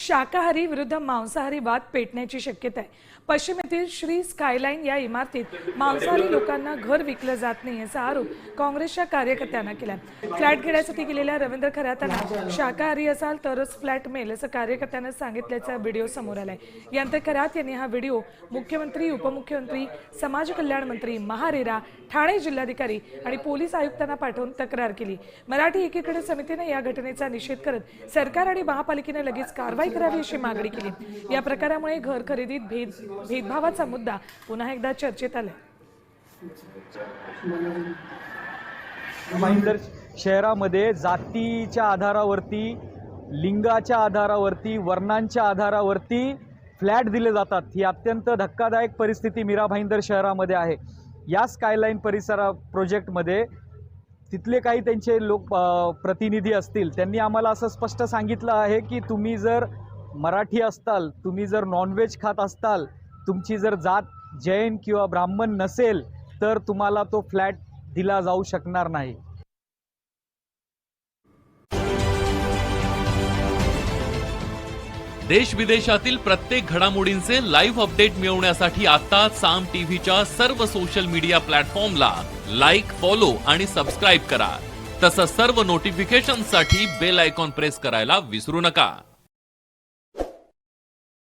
शाकाहारी विरुद्ध मांसाहारी वाद पेटण्याची शक्यता आहे। पश्चिमेतील श्री स्कायलाइन या इमारतीत मांसाहारी लोकांना घर विकलं जात नाही असा आरोप काँग्रेसच्या कार्यकर्त्यांना केला। फ्लॅट घेण्यासाठी गेलेल्या रवींद्र खरातांना शाकाहारी असाल तरच फ्लॅट मिळेल असं कार्यकर्त्यांना सांगितल्याचा व्हिडिओ समोर आलाय। यानंतर खरात यांनी हा व्हिडिओ मुख्यमंत्री, उपमुख्यमंत्री, समाज कल्याण मंत्री, महारेरा, ठाणे जिल्हाधिकारी आणि पोलीस आयुक्तांना पाठवून तक्रार केली। मराठी एकीकडे समितीने या घटनेचा निषेध करत सरकार आणि महापालिकेने लगेच कारवाई करावी अशी मागणी केली। या प्रकारामुळे घर खरेदीत भेदभावाचा मुद्दा पुन्हा एकदा चर्चेत आलाय। भाईंदर शहरामध्ये जातीच्या आधारावरती, लिंगाच्या आधारावरती, वर्णांच्या आधारावरती फ्लॅट दिले जातात। ही अत्यंत धक्कादायक परिस्थिती मीरा भाईंदर शहरामध्ये आहे। या स्कायलाइन प्रोजेक्टमध्ये तिथले काही त्यांचे लोक प्रतिनिधी असतील, त्यांनी आम्हाला असं स्पष्ट सांगितलं आहे की तुम्ही जर मराठी असताल, तुम्ही जर नॉनव्हेज खात असताल, तुमची जर जात जैन किंवा ब्राह्मण नसेल तर तुम्हाला तो फ्लॅट दिला जाऊ शकणार नाही। देश विदेशातील प्रत्येक घडामोडींचे लाईव्ह अपडेट मिळवण्यासाठी आता साम टीव्हीच्या सर्व सोशल मीडिया प्लॅटफॉर्मला लाईक, फॉलो आणि सबस्क्राईब करा। तसंच सर्व नोटिफिकेशनसाठी बेल आयकॉन प्रेस करायला विसरू नका।